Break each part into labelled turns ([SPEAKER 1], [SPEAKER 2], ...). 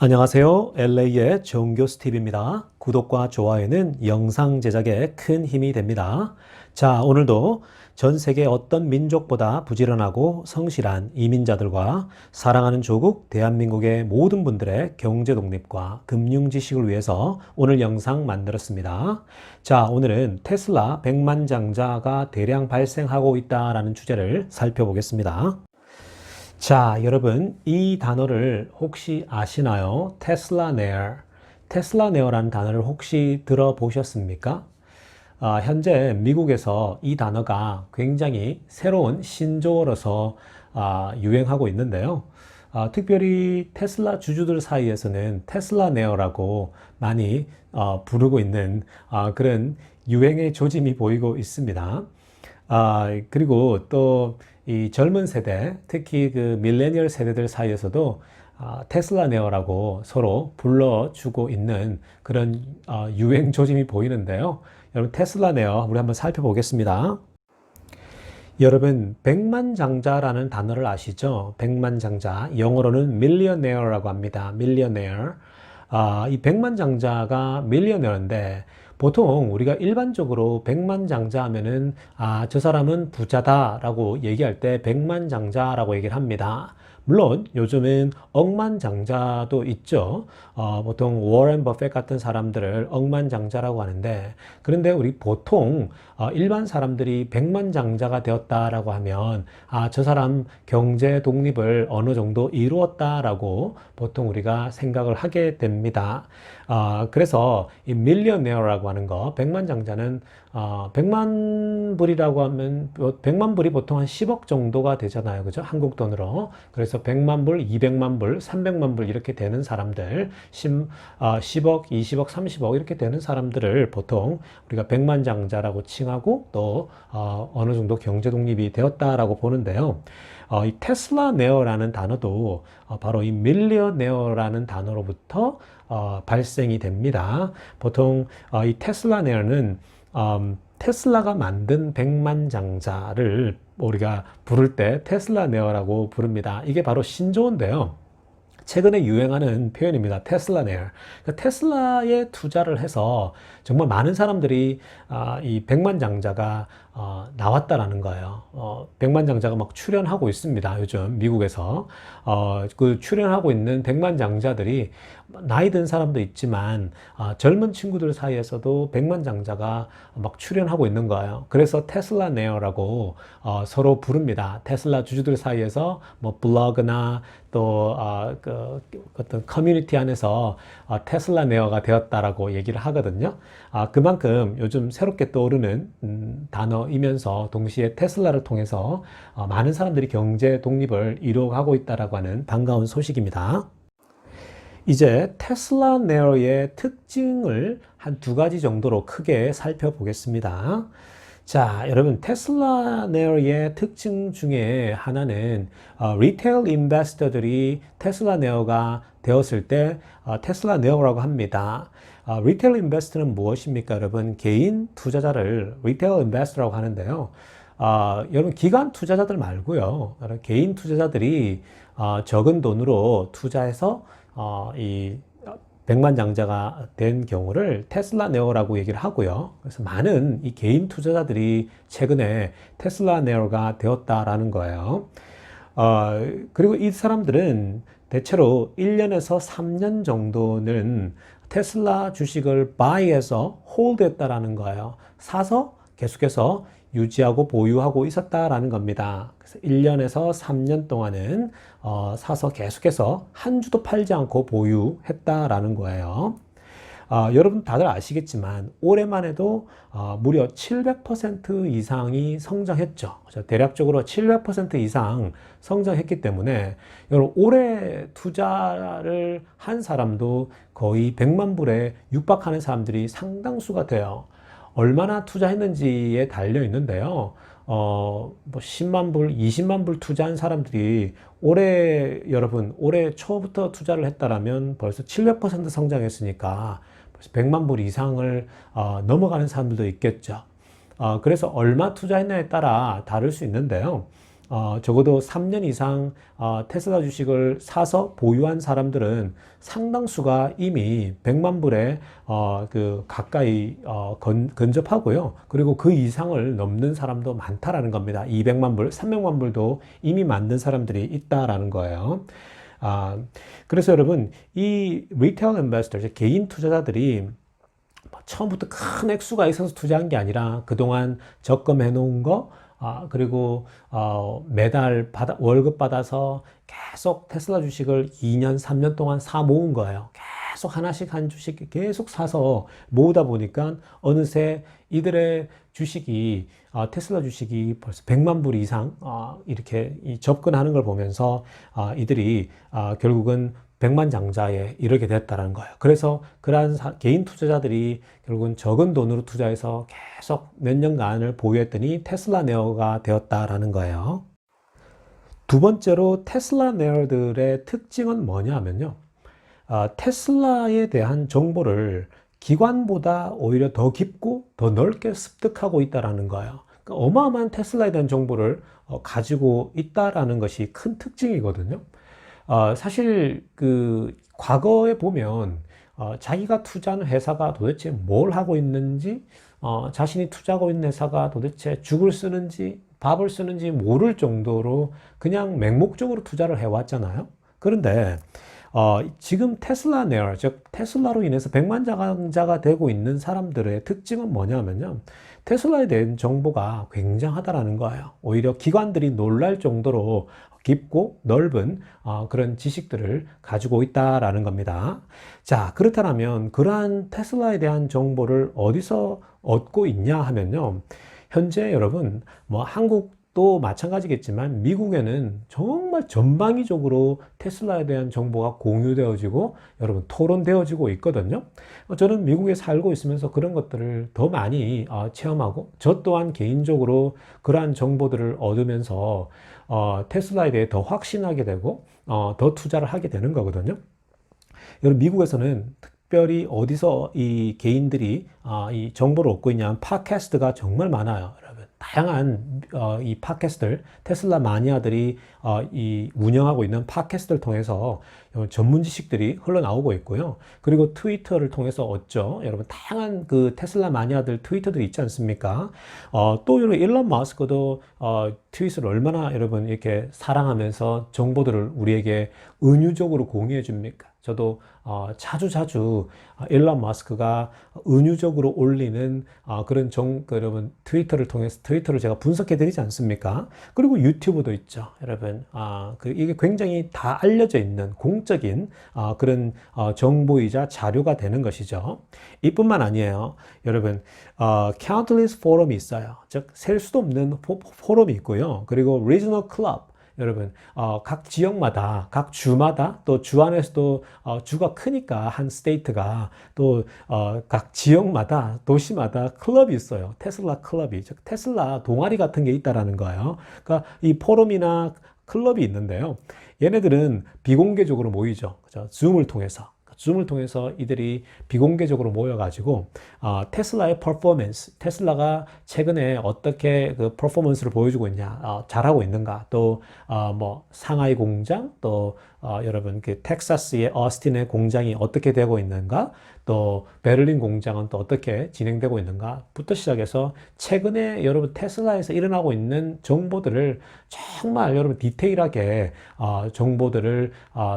[SPEAKER 1] 안녕하세요. LA의 정교 스티브입니다. 구독과 좋아요는 영상 제작에 큰 힘이 됩니다. 자, 오늘도 전 세계 어떤 민족보다 부지런하고 성실한 이민자들과 사랑하는 조국 대한민국의 모든 분들의 경제 독립과 금융 지식을 위해서 오늘 영상 만들었습니다. 자, 오늘은 테슬라 백만장자가 대량 발생하고 있다라는 주제를 살펴보겠습니다. 자, 여러분, 이 단어를 혹시 아시나요? 테슬라네어. 테슬라네어라는 단어를 혹시 들어보셨습니까? 현재 미국에서 이 단어가 굉장히 새로운 신조어로서 유행하고 있는데요. 특별히 테슬라 주주들 사이에서는 테슬라네어라고 많이 부르고 있는 그런 유행의 조짐이 보이고 있습니다. 그리고 또 이 젊은 세대, 특히 그 밀레니얼 세대들 사이에서도 테슬라 네어라고 서로 불러주고 있는 그런 유행 조짐이 보이는데요. 여러분, 테슬라 네어 우리 한번 살펴보겠습니다. 여러분, 백만장자라는 단어를 아시죠? 백만장자, 영어로는 millionaire라고 합니다. millionaire. 이 백만장자가 millionaire인데 보통 우리가 일반적으로 백만장자 하면은 저 사람은 부자다라고 얘기할 때 백만장자라고 얘기를 합니다. 물론 요즘은 억만장자도 있죠. 보통 워렌 버핏 같은 사람들을 억만장자라고 하는데, 그런데 우리 보통 일반 사람들이 백만장자가 되었다라고 하면 저 사람 경제 독립을 어느 정도 이루었다라고 보통 우리가 생각을 하게 됩니다. 그래서 이 밀리어네어라고 하는 거, 백만장자는 100만 불이라고 하면 100만 불이 보통 한 10억 정도가 되잖아요. 그죠? 한국 돈으로. 그래서 100만 불, 200만 불, 300만 불 이렇게 되는 사람들, 10억, 20억, 30억 이렇게 되는 사람들을 보통 우리가 백만장자라고 칭하고 또 어느 정도 경제 독립이 되었다라고 보는데요. 이 테슬라 네어라는 단어도 바로 이 밀리어네어라는 단어로부터 발생이 됩니다. 보통 이 테슬라 네어는 테슬라가 만든 백만장자를 우리가 부를 때 테슬라 네어라고 부릅니다. 이게 바로 신조어인데요. 최근에 유행하는 표현입니다. 테슬라네어. 그러니까 테슬라에 투자를 해서 정말 많은 사람들이 이 백만장자가 나왔다라는 거예요. 백만장자가 막 출연하고 있습니다. 요즘 미국에서 그 출연하고 있는 백만장자들이 나이 든 사람도 있지만 젊은 친구들 사이에서도 백만장자가 막 출연하고 있는 거예요. 그래서 테슬라네어라고 서로 부릅니다. 테슬라 주주들 사이에서 뭐 블로그나 또 어떤 커뮤니티 안에서 테슬라 네어가 되었다라고 얘기를 하거든요. 그만큼 요즘 새롭게 떠오르는 단어이면서 동시에 테슬라를 통해서 많은 사람들이 경제 독립을 이루어가고 있다라고 하는 반가운 소식입니다. 이제 테슬라 네어의 특징을 한 두 가지 정도로 크게 살펴보겠습니다. 자, 여러분, 테슬라 네어의 특징 중에 하나는 리테일 인베스터들이 테슬라 네어가 되었을 때 테슬라 네어라고 합니다. 리테일 인베스터는 무엇입니까, 여러분? 개인 투자자를 리테일 인베스터라고 하는데요. 여러분, 기관 투자자들 말고요. 개인 투자자들이 적은 돈으로 투자해서 이 백만장자가 된 경우를 테슬라 네어라고 얘기를 하고요. 그래서 많은 이 개인 투자자들이 최근에 테슬라 네어가 되었다라는 거예요. 그리고 이 사람들은 대체로 1년에서 3년 정도는 테슬라 주식을 buy해서 hold했다라는 거예요. 사서 계속해서 유지하고 보유하고 있었다라는 겁니다. 그래서 1년에서 3년 동안은 사서 계속해서 한 주도 팔지 않고 보유했다라는 거예요. 여러분 다들 아시겠지만 올해만 해도 무려 700% 이상이 성장했죠. 대략적으로 700% 이상 성장했기 때문에 여러분 올해 투자를 한 사람도 거의 100만 불에 육박하는 사람들이 상당수가 돼요. 얼마나 투자했는지에 달려 있는데요. 뭐 10만 불, 20만 불 투자한 사람들이 여러분, 올해 초부터 투자를 했다라면 벌써 700% 성장했으니까 벌써 100만 불 이상을 넘어가는 사람들도 있겠죠. 그래서 얼마 투자했냐에 따라 다를 수 있는데요. 적어도 3년 이상 테슬라 주식을 사서 보유한 사람들은 상당수가 이미 100만 불에 가까이 근접하고요. 그리고 그 이상을 넘는 사람도 많다라는 겁니다. 200만 불, 300만 불도 이미 만든 사람들이 있다라는 거예요. 그래서 여러분, 이 리테일 인베스터, 개인 투자자들이 처음부터 큰 액수가 있어서 투자한 게 아니라 그동안 적금해 놓은 거, 그리고 매달 월급 받아서 계속 테슬라 주식을 2년, 3년 동안 사 모은 거예요. 계속 하나씩 한 주씩 계속 사서 모으다 보니까 어느새 이들의 주식이 테슬라 주식이 벌써 100만 불 이상 이렇게 접근하는 걸 보면서 이들이 결국은 백만장자에 이르게 됐다는 거예요. 그래서 그러한 개인 투자자들이 결국은 적은 돈으로 투자해서 계속 몇 년간을 보유했더니 테슬라 네어가 되었다라는 거예요. 두 번째로 테슬라 네어들의 특징은 뭐냐 하면요. 테슬라에 대한 정보를 기관보다 오히려 더 깊고 더 넓게 습득하고 있다라는 거예요. 그러니까 어마어마한 테슬라에 대한 정보를 가지고 있다라는 것이 큰 특징이거든요. 사실 과거에 보면 자기가 투자하는 회사가 도대체 뭘 하고 있는지, 자신이 투자하고 있는 회사가 도대체 죽을 쓰는지 밥을 쓰는지 모를 정도로 그냥 맹목적으로 투자를 해왔잖아요. 그런데 지금 테슬라 네어, 즉 테슬라로 인해서 백만장자가 되고 있는 사람들의 특징은 뭐냐면요. 테슬라에 대한 정보가 굉장하다라는 거예요. 오히려 기관들이 놀랄 정도로 깊고 넓은 그런 지식들을 가지고 있다라는 겁니다. 자, 그렇다면 그러한 테슬라에 대한 정보를 어디서 얻고 있냐 하면요. 현재 여러분, 한국도 마찬가지겠지만 미국에는 정말 전방위적으로 테슬라에 대한 정보가 공유되어지고 여러분 토론되어지고 있거든요. 저는 미국에 살고 있으면서 그런 것들을 더 많이 체험하고 저 또한 개인적으로 그러한 정보들을 얻으면서 테슬라에 대해 더 확신하게 되고 더 투자를 하게 되는 거거든요. 여러분 미국에서는 특별히 어디서 이 개인들이 이 정보를 얻고 있냐면 팟캐스트가 정말 많아요. 여러분 다양한 이 팟캐스트들 테슬라 마니아들이 이 운영하고 있는 팟캐스트를 통해서 전문 지식들이 흘러나오고 있고요. 그리고 트위터를 통해서 얻죠. 여러분 다양한 그 테슬라 마니아들 트위터들이 있지 않습니까? 또 여러분 일론 마스크도 트윗을 얼마나 여러분 이렇게 사랑하면서 정보들을 우리에게 은유적으로 공유해 줍니까? 저도 자주 일론 마스크가 은유적으로 올리는 그런 여러분 트위터를 통해서 트위터를 제가 분석해 드리지 않습니까? 그리고 유튜브도 있죠. 여러분 이게 굉장히 다 알려져 있는 공적인 그런 정보이자 자료가 되는 것이죠. 이뿐만 아니에요. 여러분 countless 포럼이 있어요. 즉 셀 수도 없는 포럼이 있고요. 그리고 regional club 여러분 각 지역마다 각 주마다 또 주 안에서도 주가 크니까 한 스테이트가 또 각 지역마다 도시마다 클럽이 있어요. 테슬라 클럽이 즉 테슬라 동아리 같은 게 있다라는 거예요. 그러니까 이 포럼이나 클럽이 있는데요. 얘네들은 비공개적으로 모이죠. 그죠? 줌을 통해서 이들이 비공개적으로 모여가지고 테슬라의 퍼포먼스, 테슬라가 최근에 어떻게 그 퍼포먼스를 보여주고 있냐, 잘하고 있는가, 또 상하이 공장, 또 여러분 그 텍사스의 어스틴의 공장이 어떻게 되고 있는가, 또 베를린 공장은 또 어떻게 진행되고 있는가부터 시작해서 최근에 여러분 테슬라에서 일어나고 있는 정보들을 정말 여러분 디테일하게 정보들을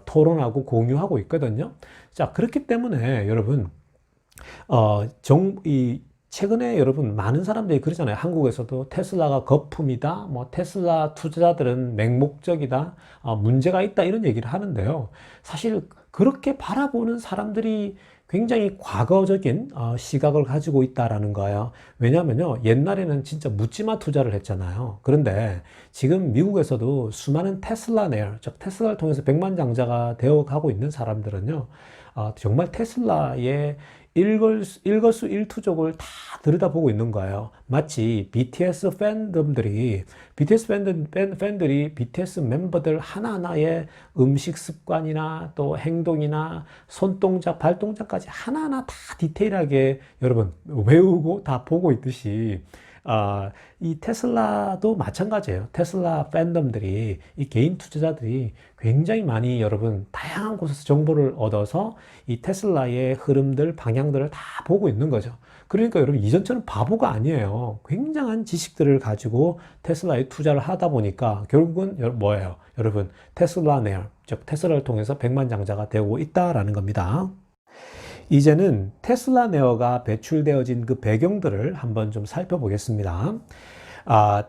[SPEAKER 1] 토론하고 공유하고 있거든요. 자, 그렇기 때문에 여러분 최근에 여러분 많은 사람들이 그러잖아요. 한국에서도 테슬라가 거품이다. 테슬라 투자자들은 맹목적이다. 문제가 있다. 이런 얘기를 하는데요. 사실 그렇게 바라보는 사람들이 굉장히 과거적인 시각을 가지고 있다라는 거예요. 왜냐하면요. 옛날에는 진짜 묻지마 투자를 했잖아요. 그런데 지금 미국에서도 수많은 테슬라 네어, 즉 테슬라를 통해서 백만장자가 되어가고 있는 사람들은요. 정말 테슬라의 일거수일투족을 다 들여다보고 있는 거예요. 마치 BTS 팬들이 BTS 멤버들 하나하나의 음식 습관이나 또 행동이나 손동작, 발동작까지 하나하나 다 디테일하게 여러분 외우고 다 보고 있듯이 이 테슬라도 마찬가지예요. 테슬라 팬덤들이, 이 개인 투자자들이 굉장히 많이 여러분 다양한 곳에서 정보를 얻어서 이 테슬라의 흐름들, 방향들을 다 보고 있는 거죠. 그러니까 여러분 이전처럼 바보가 아니에요. 굉장한 지식들을 가지고 테슬라에 투자를 하다 보니까 결국은 뭐예요? 여러분 테슬라네어, 즉 테슬라를 통해서 백만장자가 되고 있다라는 겁니다. 이제는 테슬라 네어가 배출되어진 그 배경들을 한번 좀 살펴보겠습니다.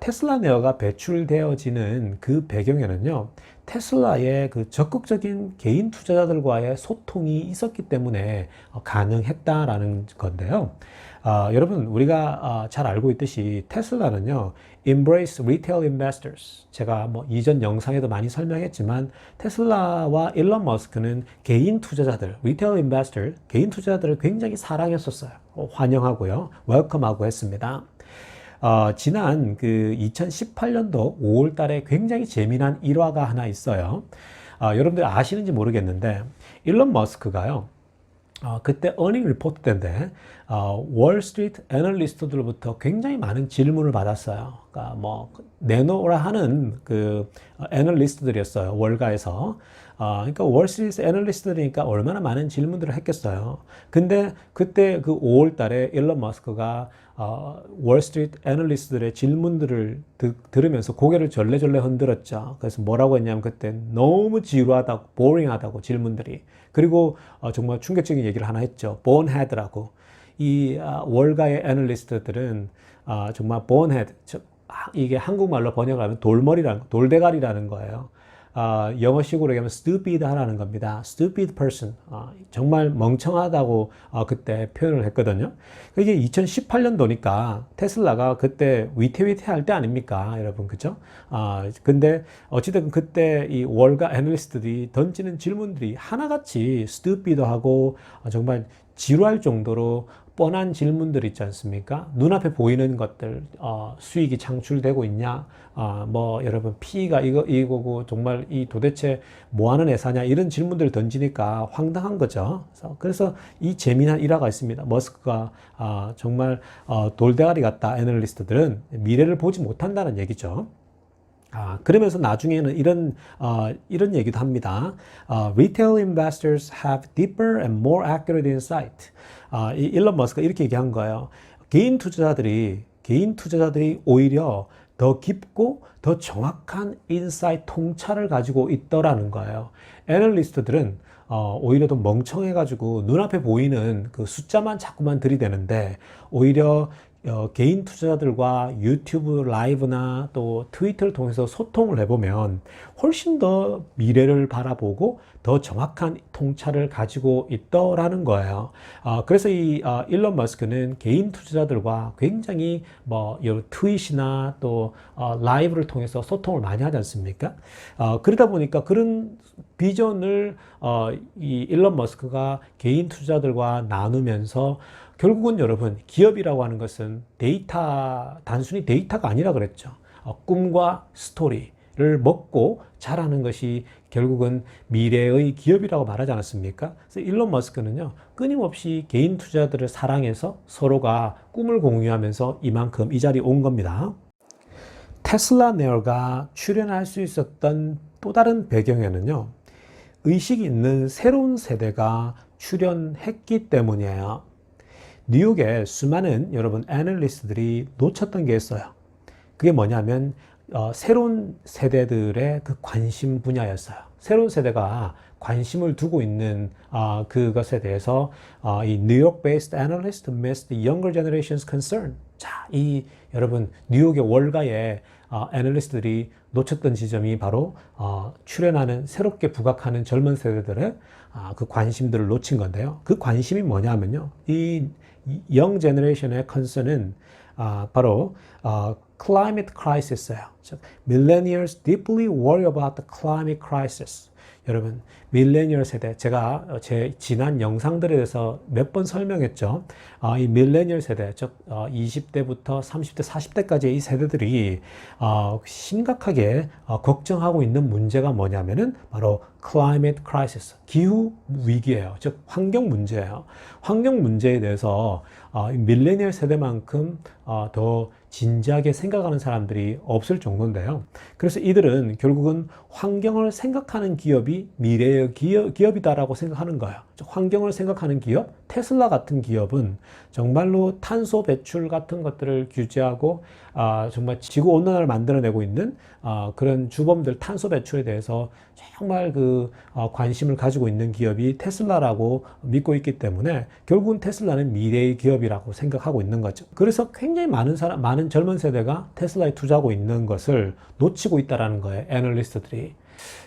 [SPEAKER 1] 테슬라 네어가 배출되어지는 그 배경에는요, 테슬라의 그 적극적인 개인 투자자들과의 소통이 있었기 때문에 가능했다라는 건데요. 여러분, 우리가 잘 알고 있듯이 테슬라는요, Embrace Retail Investors. 제가 뭐 이전 영상에도 많이 설명했지만 테슬라와 일론 머스크는 개인 투자자들, Retail Investor, 개인 투자자들을 굉장히 사랑했었어요. 환영하고요, 웰컴하고 했습니다. 지난 그 2018년도 5월 달에 굉장히 재미난 일화가 하나 있어요. 여러분들 아시는지 모르겠는데 일론 머스크가요, 그때 어닝 리포트 때인데 월스트리트 애널리스트들로부터 굉장히 많은 질문을 받았어요. 그러니까 뭐 내놓으라 하는 그 애널리스트들이었어요. 월가에서. 그러니까 월스트리트 애널리스트들이니까 얼마나 많은 질문들을 했겠어요. 근데 그때 그 5월 달에 일론 머스크가 월스트리트 애널리스트들의 질문들을 들으면서 고개를 절레절레 흔들었죠. 그래서 뭐라고 했냐면 그때 너무 지루하다고, 보링하다고 질문들이. 그리고 정말 충격적인 얘기를 하나 했죠. bonehead라고. 이 월가의 애널리스트들은 정말 bonehead, 이게 한국말로 번역하면 돌대가리라는 거예요. 영어식으로 얘기하면 stupid 하라는 겁니다. stupid person. 정말 멍청하다고 그때 표현을 했거든요. 이게 2018년도니까 테슬라가 그때 위태위태할 때 아닙니까? 여러분, 그죠? 근데 어찌됐든 그때 이 월가 애널리스트들이 던지는 질문들이 하나같이 stupid하고 정말 지루할 정도로 뻔한 질문들 있지 않습니까? 눈앞에 보이는 것들, 수익이 창출되고 있냐? 뭐 여러분 P가 이거고 정말 이 도대체 뭐 하는 회사냐? 이런 질문들을 던지니까 황당한 거죠. 그래서 이 재미난 일화가 있습니다. 머스크가 정말 돌대가리 같다 애널리스트들은 미래를 보지 못한다는 얘기죠. 그러면서 나중에는 이런 얘기도 합니다. Retail investors have deeper and more accurate insight. 이 일론 머스크가 이렇게 얘기한 거예요. 개인 투자자들이 오히려 더 깊고 더 정확한 인사이트 통찰을 가지고 있더라는 거예요. 애널리스트들은 오히려 더 멍청해가지고 눈앞에 보이는 그 숫자만 자꾸만 들이대는데 오히려 개인 투자자들과 유튜브 라이브나 또 트위터를 통해서 소통을 해보면 훨씬 더 미래를 바라보고 더 정확한 통찰을 가지고 있더라는 거예요. 그래서 이 일론 머스크는 개인 투자자들과 굉장히 뭐 트윗이나 또 라이브를 통해서 소통을 많이 하지 않습니까? 그러다 보니까 그런 비전을 이 일론 머스크가 개인 투자자들과 나누면서 결국은 여러분 기업이라고 하는 것은 단순히 데이터가 아니라 그랬죠. 꿈과 스토리를 먹고 자라는 것이 결국은 미래의 기업이라고 말하지 않았습니까? 그래서 일론 머스크는요, 끊임없이 개인 투자자들을 사랑해서 서로가 꿈을 공유하면서 이만큼 이 자리에 온 겁니다. 테슬라 네어가 출연할 수 있었던 또 다른 배경에는요, 의식이 있는 새로운 세대가 출연했기 때문이에요. 뉴욕에 수많은 여러분 애널리스트들이 놓쳤던 게 있어요. 그게 뭐냐면 새로운 세대들의 그 관심 분야였어요. 새로운 세대가 관심을 두고 있는 그것에 대해서 이 뉴욕-based analyst missed the younger generation's concern. 자, 이 여러분 뉴욕의 월가의 애널리스트들이 놓쳤던 지점이 바로 출연하는 새롭게 부각하는 젊은 세대들의 그 관심들을 놓친 건데요. 그 관심이 뭐냐면요, 이 young generation의 concern은 바로 climate crisis예요. Millennials deeply worry about the climate crisis. 여러분, 밀레니얼 세대, 제가 제 지난 영상들에 대해서 몇 번 설명했죠. 이 밀레니얼 세대, 즉 20대부터 30대, 40대까지의 이 세대들이 심각하게 걱정하고 있는 문제가 뭐냐면은 바로 climate crisis, 기후 위기예요. 즉 환경 문제예요. 환경 문제에 대해서 밀레니얼 세대만큼 더 진지하게 생각하는 사람들이 없을 정도인데요. 그래서 이들은 결국은 환경을 생각하는 기업이 미래의 기업이다라고 생각하는 거예요. 즉 환경을 생각하는 기업, 테슬라 같은 기업은 정말로 탄소 배출 같은 것들을 규제하고 정말 지구 온난화를 만들어내고 있는 그런 주범들 탄소 배출에 대해서 정말 관심을 가지고 있는 기업이 테슬라라고 믿고 있기 때문에 결국은 테슬라는 미래의 기업이라고 생각하고 있는 거죠. 그래서 굉장히 많은 젊은 세대가 테슬라에 투자하고 있는 것을 놓치고 있다는 거예요. 애널리스트들이.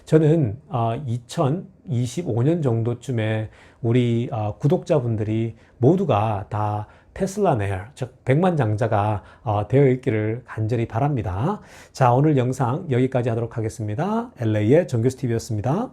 [SPEAKER 1] 저는 2025년 정도쯤에 우리 구독자분들이 모두가 다 테슬라네요. 즉 백만장자가 되어 있기를 간절히 바랍니다. 자, 오늘 영상 여기까지 하도록 하겠습니다. LA의 정교수TV였습니다.